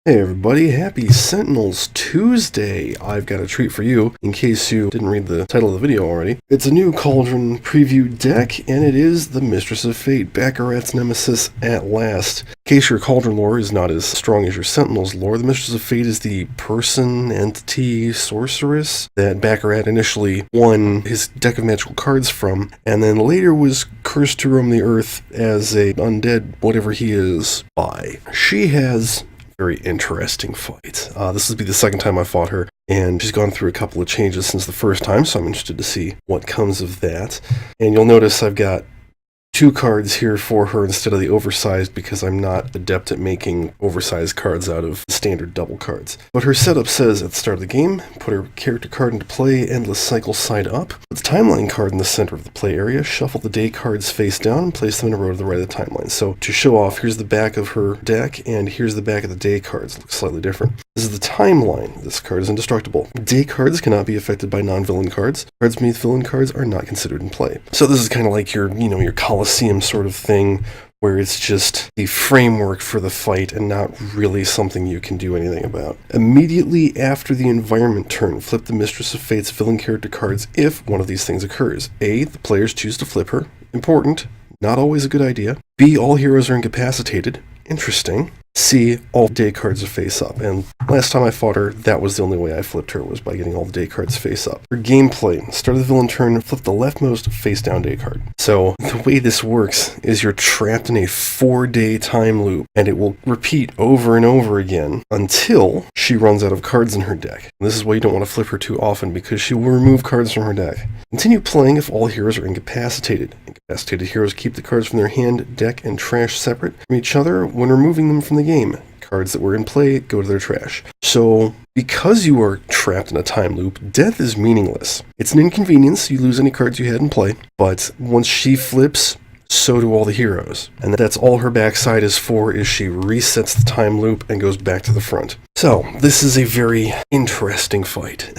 Hey everybody, happy Sentinels Tuesday! I've got a treat for you, in case you didn't read the title of the video already. It's a new Cauldron preview deck, and it is the Mistress of Fate, Baccarat's nemesis at last. In case your Cauldron lore is not as strong as your Sentinels lore, the Mistress of Fate is the person, entity, sorceress that Baccarat initially won his deck of magical cards from, and then later was cursed to roam the earth as a undead, whatever he is, by. She has very interesting fight. This will be the second time I fought her, and she's gone through a couple of changes since the first time, so I'm interested to see what comes of that. And you'll notice I've got two cards here for her instead of the oversized because I'm not adept at making oversized cards out of standard double cards. But her setup says at the start of the game, put her character card into play, endless cycle side up, put the timeline card in the center of the play area, shuffle the day cards face down, and place them in a row to the right of the timeline. So to show off, here's the back of her deck, and here's the back of the day cards. It looks slightly different. This is the timeline. This card is indestructible. Day cards cannot be affected by non-villain cards. Cards beneath villain cards are not considered in play. So this is kind of like your Coliseum sort of thing, where it's just a framework for the fight and not really something you can do anything about. Immediately after the environment turn, flip the Mistress of Fate's villain character cards if one of these things occurs. A, the players choose to flip her. Important. Not always a good idea. B, all heroes are incapacitated. Interesting. C, all day cards are face up, and last time I fought her, that was the only way I flipped her, was by getting all the day cards face up. For gameplay, start of the villain turn, flip the leftmost face down day card. So the way this works is you're trapped in a 4-day time loop, and it will repeat over and over again until she runs out of cards in her deck. And this is why you don't want to flip her too often, because she will remove cards from her deck. Continue playing if all heroes are incapacitated. Incapacitated heroes keep the cards from their hand, deck, and trash separate from each other when removing them from the game. Cards that were in play go to their trash. So, because you are trapped in a time loop, death is meaningless. It's an inconvenience, you lose any cards you had in play, but once she flips, so do all the heroes. And that's all her backside is for, is she resets the time loop and goes back to the front. So, this is a very interesting fight.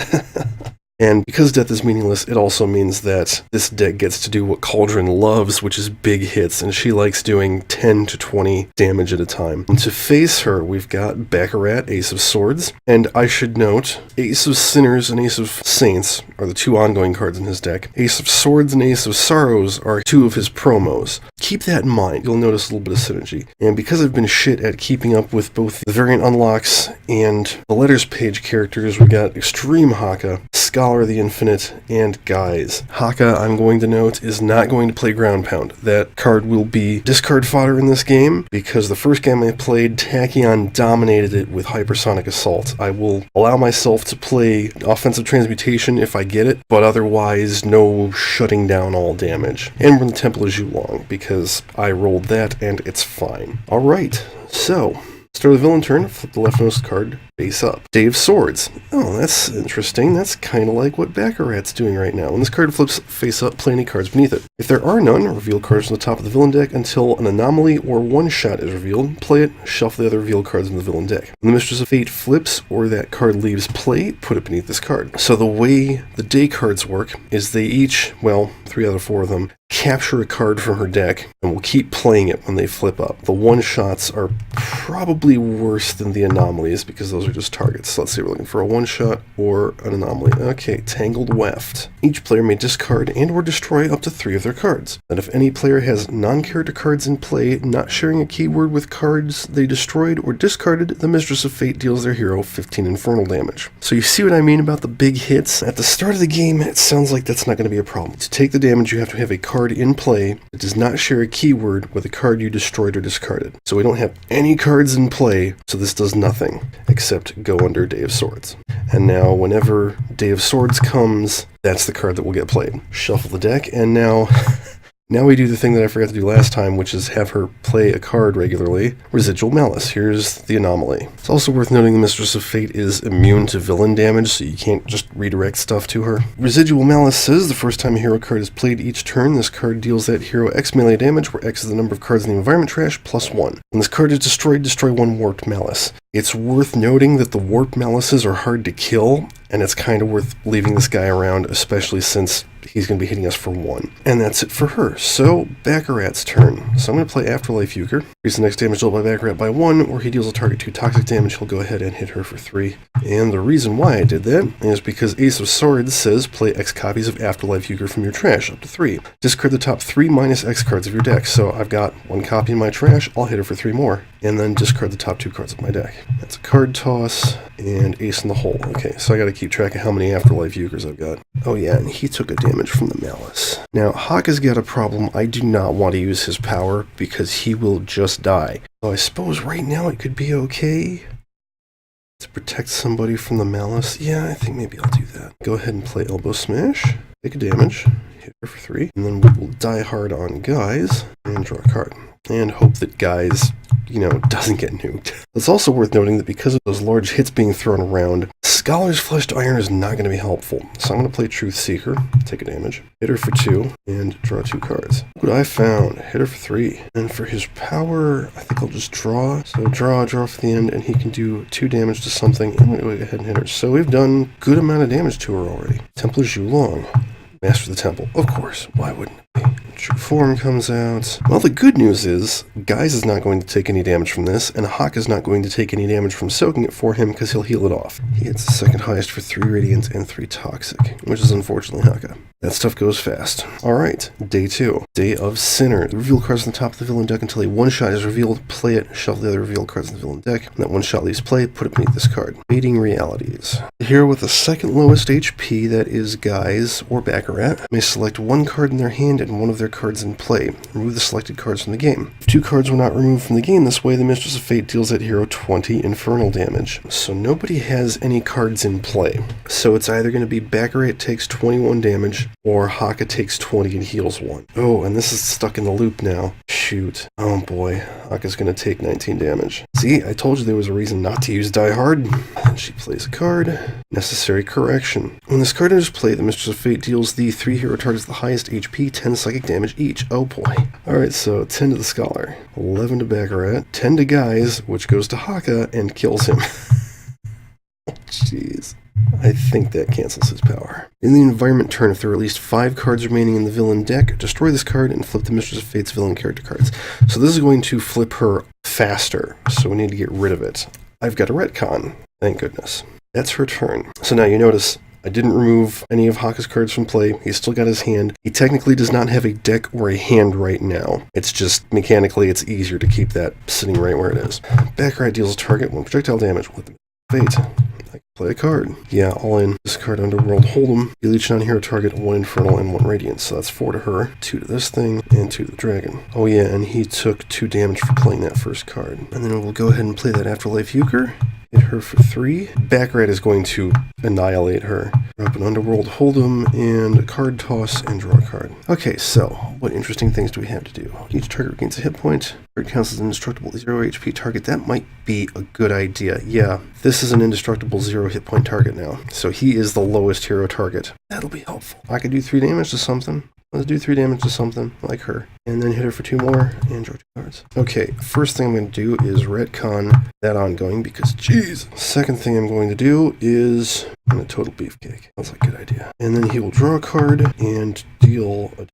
And because death is meaningless, it also means that this deck gets to do what Cauldron loves, which is big hits, and she likes doing 10 to 20 damage at a time. And to face her, we've got Baccarat, Ace of Swords, and I should note, Ace of Sinners and Ace of Saints are the two ongoing cards in his deck. Ace of Swords and Ace of Sorrows are two of his promos. Keep that in mind, you'll notice a little bit of synergy. And because I've been shit at keeping up with both the variant unlocks and the letters page characters, we've got Extreme Haka, Scholar of the Infinite, and Guise. Haka, I'm going to note, is not going to play Ground Pound. That card will be discard fodder in this game, because the first game I played, Tachyon dominated it with Hypersonic Assault. I will allow myself to play Offensive Transmutation if I get it, but otherwise no shutting down all damage. And when the Temple is Yulong, because I rolled that and it's fine. Alright, so start of the villain turn, flip the leftmost card face up. Day of Swords. Oh, that's interesting. That's kind of like what Baccarat's doing right now. When this card flips face up, play any cards beneath it. If there are none, reveal cards from the top of the villain deck until an anomaly or one-shot is revealed. Play it, shuffle the other revealed cards in the villain deck. When the Mistress of Fate flips or that card leaves play, put it beneath this card. So the way the day cards work is they each, well, 3 out of 4 of them, capture a card from her deck and will keep playing it when they flip up. The one-shots are probably worse than the anomalies because those are just targets. So let's say we're looking for a one-shot or an anomaly. Okay, Tangled Weft. Each player may discard and or destroy up to 3 of their cards. And if any player has non-character cards in play, not sharing a keyword with cards they destroyed or discarded, the Mistress of Fate deals their hero 15 infernal damage. So you see what I mean about the big hits? At the start of the game, it sounds like that's not going to be a problem. To take the damage, you have to have a card in play that does not share a keyword with a card you destroyed or discarded. So we don't have any cards in play, so this does nothing except go under Day of Swords. And now whenever Day of Swords comes, that's the card that will get played. Shuffle the deck, and now we do the thing that I forgot to do last time, which is have her play a card regularly. Residual Malice. Here's the anomaly. It's also worth noting the Mistress of Fate is immune to villain damage, so you can't just redirect stuff to her. Residual Malice says the first time a hero card is played each turn, this card deals that hero X melee damage, where X is the number of cards in the environment trash, plus 1. When this card is destroyed, destroy 1 Warped Malice. It's worth noting that the Warped Malices are hard to kill, and it's kind of worth leaving this guy around, especially since he's going to be hitting us for 1. And that's it for her. So, Baccarat's turn. So I'm going to play Afterlife Euchre. Increase the next damage dealt by Baccarat by 1, or he deals a target 2 toxic damage, he'll go ahead and hit her for 3. And the reason why I did that is because Ace of Swords says play X copies of Afterlife Euchre from your trash, up to 3. Discard the top 3 minus X cards of your deck. So I've got 1 copy in my trash, I'll hit her for 3 more. And then discard the top 2 cards of my deck. That's a card toss, and Ace in the hole. Okay, so I gotta keep track of how many Afterlife Euchres I've got. Oh yeah, and he took a damage from the Malice. Now, Haka's got a problem. I do not want to use his power, because he will just die. So I suppose right now it could be okay to protect somebody from the Malice. Yeah, I think maybe I'll do that. Go ahead and play Elbow Smash, take a damage, hit her for 3, and then we will die hard on Guys, and draw a card. And hope that Guys, doesn't get nuked. It's also worth noting that because of those large hits being thrown around, Scholar's Fleshed Iron is not going to be helpful. So I'm going to play Truth Seeker, take a damage, hit her for 2, and draw 2 cards. Look what I found. Hit her for 3. And for his power, I think I'll just draw. So draw for the end, and he can do 2 damage to something. I'm going to go ahead and hit her. So we've done a good amount of damage to her already. Templar Zhulong. Master of the Temple. Of course. Why wouldn't it be? True Form comes out. Well, the good news is, Guys is not going to take any damage from this, and Haka is not going to take any damage from soaking it for him because he'll heal it off. He hits the second highest for 3 Radiant and 3 Toxic, which is unfortunately Haka. That stuff goes fast. Alright, day 2. Day of Sinner. Reveal cards on the top of the villain deck until a one-shot is revealed. Play it, shuffle the other revealed cards in the villain deck. When that one-shot leaves play, put it beneath this card. Fading Realities. The hero with the second lowest HP, that is Guys or Baccarat, may select 1 card in their hand and 1 of their cards in play. Remove the selected cards from the game. If 2 cards were not removed from the game this way, the Mistress of Fate deals that hero 20 infernal damage. So nobody has any cards in play. So it's either going to be Baccarat takes 21 damage, or Haka takes 20 and heals 1. Oh, and this is stuck in the loop now. Shoot. Oh boy. Haka's going to take 19 damage. See, I told you there was a reason not to use Die Hard. And she plays a card. Necessary Correction. When this card enters play, the Mistress of Fate deals the 3 hero targets the highest HP 10 psychic damage each. Oh boy. Alright, so 10 to the Scholar, 11 to Baccarat, 10 to Guys, which goes to Haka and kills him. Jeez. I think that cancels his power. In the environment turn, if there are at least 5 cards remaining in the villain deck, destroy this card and flip the Mistress of Fate's villain character cards. So this is going to flip her faster, so we need to get rid of it. I've got a retcon. Thank goodness. That's her turn. So now you notice I didn't remove any of Haka's cards from play. He's still got his hand. He technically does not have a deck or a hand right now. It's just mechanically it's easier to keep that sitting right where it is. Baccarat deals a target 1 projectile damage with the Fate. I can play a card. Yeah, all in. Discard Underworld Hold'em. Deal each non-hero target 1 Infernal and 1 Radiant. So that's 4 to her, 2 to this thing, and 2 to the dragon. Oh yeah, and he took 2 damage for playing that first card. And then we'll go ahead and play that Afterlife Euchre. Hit her for 3. Baccarat is going to annihilate her. Drop an Underworld Hold'em and a card toss and draw a card. Okay, so what interesting things do we have to do? Each target regains a hit point. Card counts as an indestructible 0 HP target. That might be a good idea. Yeah, this is an indestructible 0 hit point target now. So he is the lowest hero target. That'll be helpful. I could do 3 damage to something. Let's do 3 damage to something like her. And then hit her for 2 more and draw 2 cards. Okay, first thing I'm going to do is retcon that ongoing because, jeez. Second thing I'm going to do is a total beefcake. That's a good idea. And then he will draw a card and deal a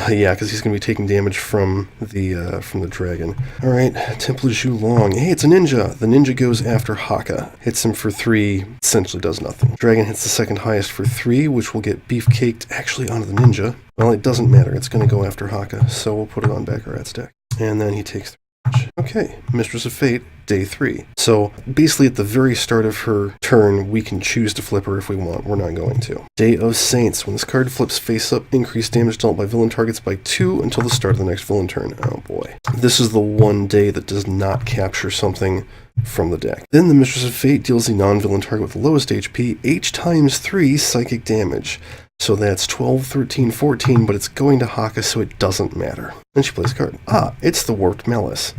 yeah, because he's going to be taking damage from the dragon. Alright, Templar Zhulong. Hey, it's a ninja! The ninja goes after Haka. Hits him for 3, essentially does nothing. Dragon hits the second highest for 3, which will get beefcaked actually onto the ninja. Well, it doesn't matter. It's going to go after Haka, so we'll put it on Baccarat's deck. And then he takes 3 damage. Okay, Mistress of Fate, day 3. So basically at the very start of her turn, we can choose to flip her if we want. We're not going to. Day of Saints. When this card flips face up, increase damage dealt by villain targets by 2 until the start of the next villain turn. Oh boy. This is the one day that does not capture something from the deck. Then the Mistress of Fate deals the non-villain target with the lowest HP, H times 3 psychic damage. So that's 12, 13, 14, but it's going to Haka, so it doesn't matter. Then she plays a card. Ah, it's the Warped Malice.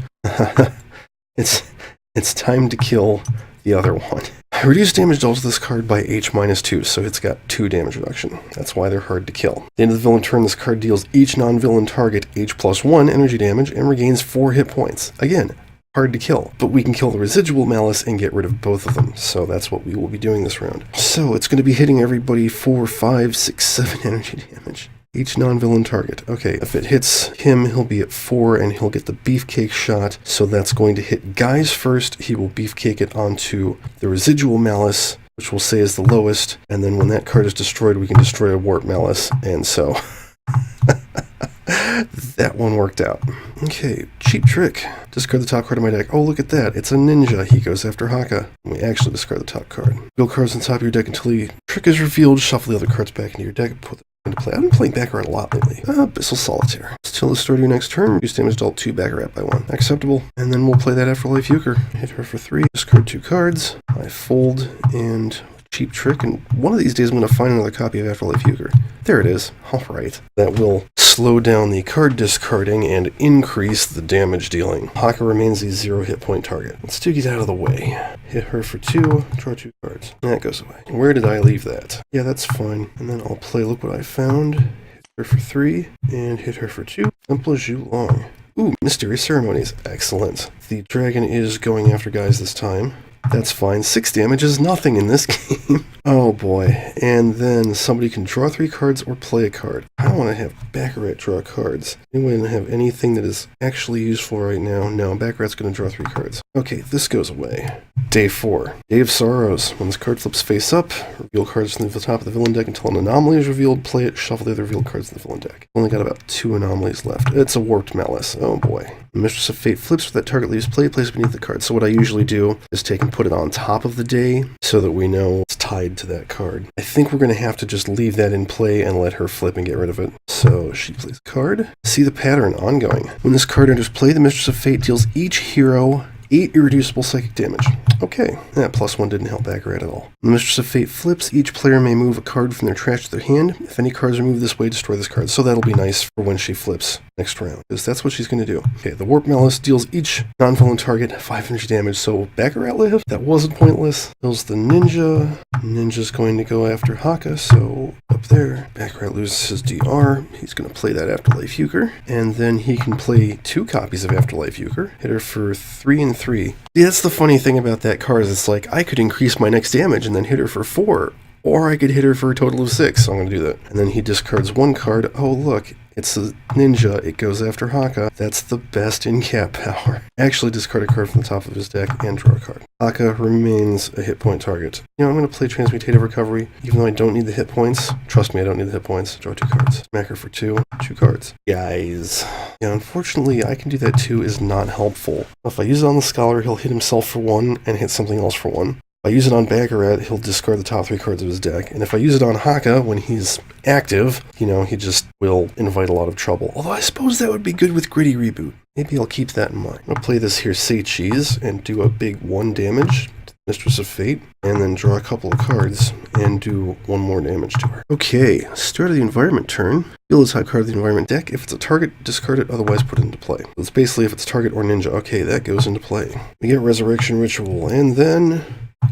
It's time to kill the other one. I reduce damage dealt to this card by H-2, so it's got 2 damage reduction. That's why they're hard to kill. At the end of the villain turn, this card deals each non-villain target H+1 energy damage and regains 4 hit points. Again, hard to kill. But we can kill the residual malice and get rid of both of them. So that's what we will be doing this round. So it's going to be hitting everybody 4, 5, 6, 7 energy damage. Each non-villain target. Okay, if it hits him, he'll be at 4 and he'll get the beefcake shot. So that's going to hit Guys first. He will beefcake it onto the residual malice, which we'll say is the lowest. And then when that card is destroyed, we can destroy a warp malice. And so that one worked out. Okay, cheap trick. Discard the top card of my deck. Oh, look at that. It's a ninja. He goes after Haka. We actually discard the top card. Reveal cards on top of your deck until the trick is revealed. Shuffle the other cards back into your deck and put them into play. I've been playing Baccarat a lot lately. Abyssal Solitaire. Till the start of your next turn, reduce damage dealt 2 Baccarat by 1. Acceptable. And then we'll play that Afterlife Euchre. Hit her for 3. Discard 2 cards. I fold and cheap trick, and one of these days I'm going to find another copy of Afterlife Euchre. There it is. Alright. That will slow down the card discarding and increase the damage dealing. Haka remains the 0 hit point target. Let's do get out of the way. Hit her for 2, draw 2 cards. And that goes away. Where did I leave that? Yeah, that's fine. And then I'll play Look What I Found. Hit her for 3, and hit her for 2. Simple as you long. Ooh, Mysterious Ceremonies. Excellent. The dragon is going after Guys this time. That's fine. 6 damage is nothing in this game. Oh boy. And then somebody can draw 3 cards or play a card. I don't want to have Baccarat draw cards. Anyone have anything that is actually useful right now? No, Baccarat's going to draw 3 cards. Okay, this goes away. Day 4. Day of Sorrows. When this card flips face up, reveal cards from the top of the villain deck until an anomaly is revealed. Play it, shuffle the other revealed cards in the villain deck. Only got about 2 anomalies left. It's a Warped Malice. Oh boy. Mistress of Fate flips with that target leaves play, placed beneath the card. So what I usually do is take and put it on top of the day so that we know it's tied to that card. I think we're going to have to just leave that in play and let her flip and get rid of it. So she plays a card. See the pattern ongoing. When this card enters play, the Mistress of Fate deals each hero 8 irreducible psychic damage. Okay, that +1 didn't help Baccarat at all. When the Mistress of Fate flips, each player may move a card from their trash to their hand. If any cards are moved this way, destroy this card. So that'll be nice for when she flips next round, because that's what she's going to do. Okay, the Warp Malice deals each non-villain target 5 energy damage, so Baccarat lived. That wasn't pointless. Kills the ninja. Ninja's going to go after Haka, so up there. Baccarat loses his DR. He's going to play that Afterlife Euchre, and then he can play 2 copies of Afterlife Euchre. Hit her for 3 and 3. Yeah, that's the funny thing about that card is it's like I could increase my next damage and then hit her for 4, or I could hit her for a total of 6, so I'm going to do that. And then he discards 1 card. Oh look, it's a ninja. It goes after Haka. That's the best in-cap power. Actually discard a card from the top of his deck and draw a card. Haka remains a hit point target. You know, I'm going to play Transmutative Recovery, even though I don't need the hit points. Trust me, I don't need the hit points. Draw 2 cards. Smack her for 2 cards. Guys. Yeah, unfortunately, I can do that too is not helpful. If I use it on the Scholar, he'll hit himself for 1 and hit something else for 1. If I use it on Baccarat, he'll discard the top 3 cards of his deck. And if I use it on Haka when he's active, you know, he just will invite a lot of trouble. Although I suppose that would be good with Gritty Reboot. Maybe I'll keep that in mind. I'm going to play this here Say Cheese and do a big 1 damage to Mistress of Fate, and then draw a couple of cards and do 1 more damage to her. Okay, start of the environment turn. Deal the top card of the environment deck. If it's a target, discard it, otherwise put it into play. So it's basically if it's target or ninja. Okay, that goes into play. We get Resurrection Ritual, and then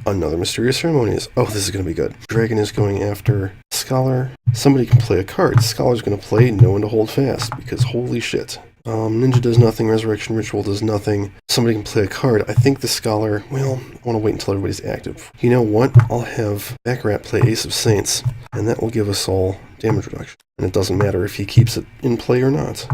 another Mysterious Ceremonies. Oh, this is going to be good. Dragon is going after Scholar. Somebody can play a card. Scholar's going to play No One to Hold Fast, because holy shit. Ninja does nothing, Resurrection Ritual does nothing. Somebody can play a card. I think the Scholar, well, I want to wait until everybody's active. You know what? I'll have Baccarat play Ace of Saints, and that will give us all damage reduction. And it doesn't matter if he keeps it in play or not.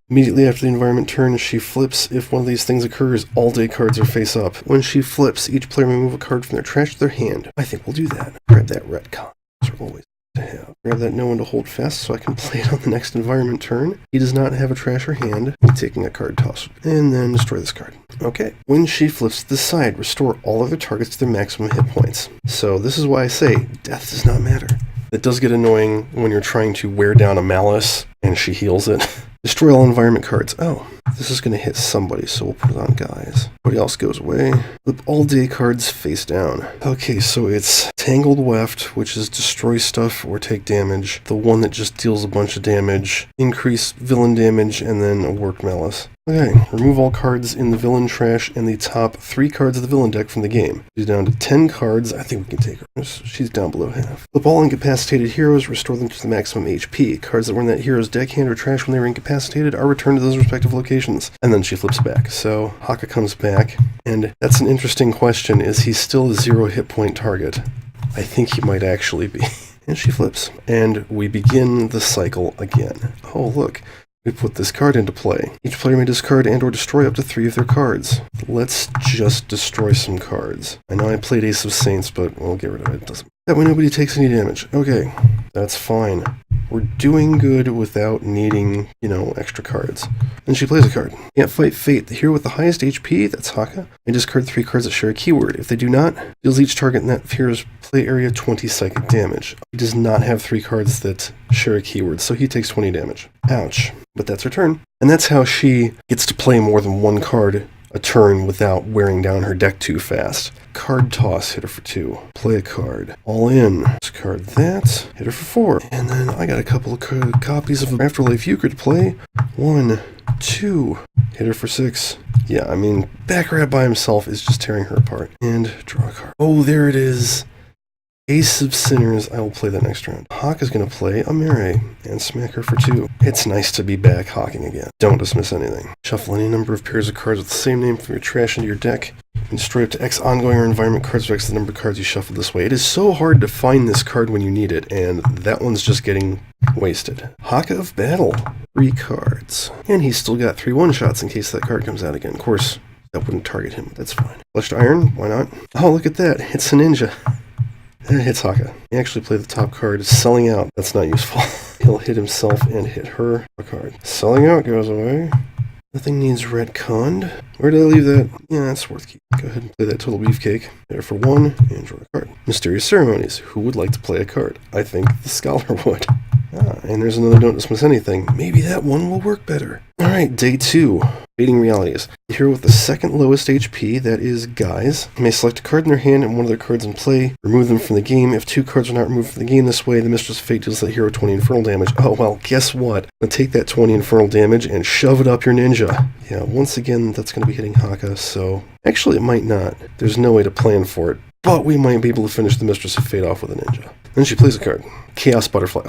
Immediately after the environment turn, she flips. If one of these things occurs, all day cards are face up. When she flips, each player may move a card from their trash to their hand. I think we'll do that. Grab that retcon. Those are always to have. Grab that No One to Hold Fast so I can play it on the next environment turn. He does not have a trash or hand. I'm taking a card toss. And then destroy this card. Okay. When she flips to the side, restore all other targets to their maximum hit points. So this is why I say death does not matter. It does get annoying when you're trying to wear down a Malice and she heals it. Destroy all environment cards. Oh, this is going to hit somebody, so we'll put it on Guys. Everybody else goes away. Flip all day cards face down. Okay, so it's Tangled Weft, which is destroy stuff or take damage. The one that just deals a bunch of damage. Increase villain damage, and then a Warped Malice. Okay, remove all cards in the villain trash and the top 3 cards of the villain deck from the game. She's down to 10 cards. I think we can take her. She's down below half. Flip all incapacitated heroes, restore them to the maximum HP. Cards that were in that hero's deck, hand, or trash when they were incapacitated are returned to those respective locations transformations. And then she flips back. So Haka comes back, and that's an interesting question. Is he still a 0 hit point target? I think he might actually be. And she flips. And we begin the cycle again. Oh, look. We put this card into play. Each player may discard and or destroy up to 3 of their cards. Let's just destroy some cards. I know I played Ace of Saints, but we'll get rid of it. It doesn't. That way nobody takes any damage. Okay, that's fine. We're doing good without needing, extra cards. And she plays a card. Can't fight fate. The hero with the highest HP, that's Haka, may discard 3 cards that share a keyword. If they do not, deals each target in that hero's play area 20 psychic damage. He does not have 3 cards that share a keyword, so he takes 20 damage. Ouch. But that's her turn. And that's how she gets to play more than 1 card a turn without wearing down her deck too fast. Card toss, hit her for 2. Play a card. All in. Discard that. Hit her for 4. And then I got a couple of copies of Afterlife Euchre to play. 1, 2. Hit her for 6. Yeah, I mean, Baccarat by himself is just tearing her apart. And draw a card. Oh, there it is. Ace of Sinners. I will play that next round. Hawk is going to play a Mire and smack her for 2. It's nice to be back hawking again. Don't dismiss anything. Shuffle any number of pairs of cards with the same name from your trash into your deck. And destroy up to X ongoing or environment cards or X the number of cards you shuffled this way. It is so hard to find this card when you need it, and that one's just getting wasted. Haka of Battle. 3 cards. And he's still got 3 one-shots in case that card comes out again. Of course, that wouldn't target him. That's fine. Fleshed Iron? Why not? Oh, look at that. It's a ninja. And it hits Haka. He actually played the top card, Selling Out. That's not useful. He'll hit himself and hit her a card. Selling Out goes away. Nothing needs retconned. Where did I leave that? Yeah, that's worth keeping. Go ahead and play that Total Beefcake. There for 1, and draw a card. Mysterious Ceremonies. Who would like to play a card? I think the Scholar would. And there's another Don't Dismiss Anything. Maybe that one will work better. Alright, day 2. Fading Realities. The hero with the second lowest HP, that is Guys, may select a card in their hand and one of their cards in play, remove them from the game. If 2 cards are not removed from the game this way, the Mistress of Fate deals that hero 20 infernal damage. Oh, well, guess what? I'm going to take that 20 infernal damage and shove it up your ninja. Yeah, once again, that's going to be hitting Haka, so... Actually, it might not. There's no way to plan for it. But we might be able to finish the Mistress of Fate off with a ninja. Then she plays a card. Chaos Butterfly.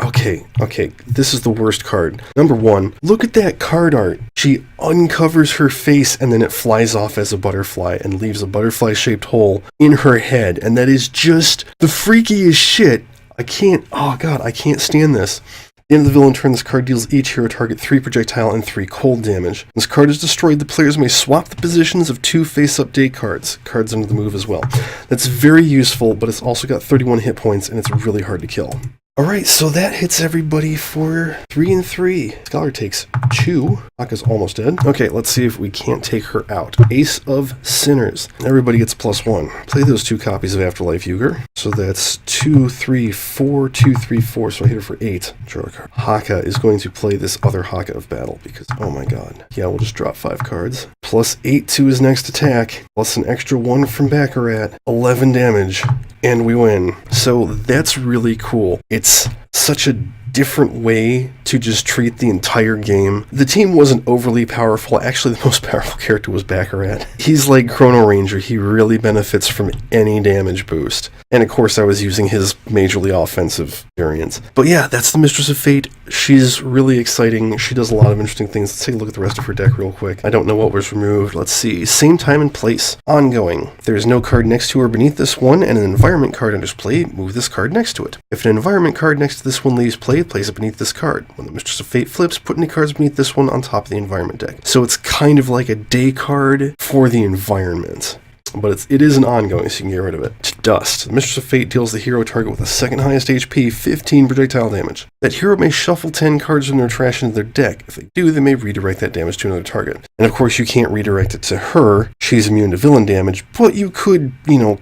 Okay, this is the worst card. Number 1, look at that card art. She uncovers her face and then it flies off as a butterfly and leaves a butterfly-shaped hole in her head. And that is just the freakiest shit. I can't stand this. At the end of the villain turn, this card deals each hero target 3 projectile and 3 cold damage. When this card is destroyed, the players may swap the positions of 2 face-up day cards under the move as well. That's very useful, but it's also got 31 hit points, and it's really hard to kill. Alright, so that hits everybody for 3 and 3. Scholar takes 2. Haka's almost dead. Okay, let's see if we can't take her out. Ace of Sinners. Everybody gets +1. Play those 2 copies of Afterlife Euchre. So that's 2, 3, 4, 2, 3, 4. So I hit her for 8. Draw a card. Haka is going to play this other Haka of Battle because, oh my god. Yeah, we'll just drop 5 cards. +8 to his next attack. Plus an extra 1 from Baccarat. 11 damage. And we win. So that's really cool. It's such a different way to just treat the entire game. The team wasn't overly powerful. Actually, the most powerful character was Baccarat. He's like Chrono Ranger. He really benefits from any damage boost. And of course, I was using his majorly offensive variants. But yeah, that's the Mistress of Fate. She's really exciting. She does a lot of interesting things. Let's take a look at the rest of her deck real quick. I don't know what was removed. Let's see. Same time and place. Ongoing. If there is no card next to or beneath this one, and an environment card enters play, move this card next to it. If an environment card next to this one leaves play, place it beneath this card. When the Mistress of Fate flips, put any cards beneath this one on top of the environment deck. So it's kind of like a day card for the environment. But it is an ongoing, so you can get rid of it. To Dust. The Mistress of Fate deals the hero target with the second highest HP 15 projectile damage. That hero may shuffle 10 cards from their trash into their deck. If they do, they may redirect that damage to another target. And of course, you can't redirect it to her. She's immune to villain damage, but you could,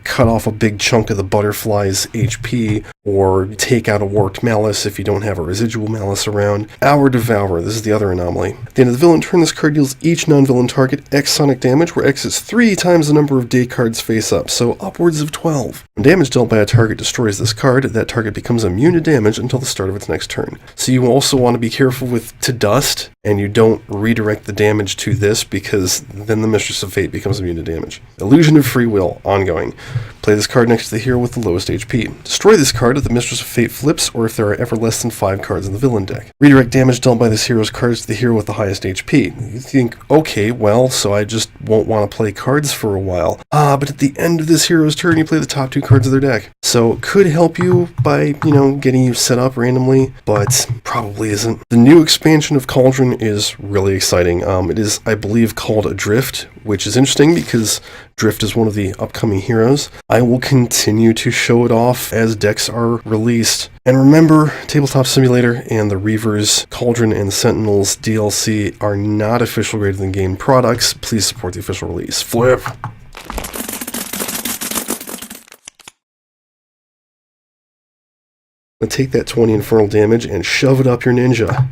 cut off a big chunk of the butterfly's HP, or take out a Warped Malice if you don't have a residual Malice around. Our Devourer. This is the other anomaly. At the end of the villain turn, this card deals each non-villain target X sonic damage, where X is 3 times the number of day cards face up, so upwards of 12. When damage dealt by a target destroys this card, that target becomes immune to damage until the start of its next turn. So you also want to be careful with To Dust. and you don't redirect the damage to this, because then the Mistress of Fate becomes immune to damage. Illusion of Free Will, ongoing. Play this card next to the hero with the lowest HP. Destroy this card if the Mistress of Fate flips, or if there are ever less than 5 cards in the villain deck. Redirect damage dealt by this hero's cards to the hero with the highest HP. You think, okay, well, so I just won't want to play cards for a while. But at the end of this hero's turn, you play the top 2 cards of their deck. So it could help you by, getting you set up randomly, but probably isn't. The new expansion of Cauldron is really exciting. It is, I believe, called Adrift, which is interesting because Drift is one of the upcoming heroes. I will continue to show it off as decks are released. And remember, Tabletop Simulator and the Reavers, Cauldron, and Sentinels DLC are not official Greater Than Game products. Please support the official release. Flip! Take that 20 infernal damage and shove it up your ninja.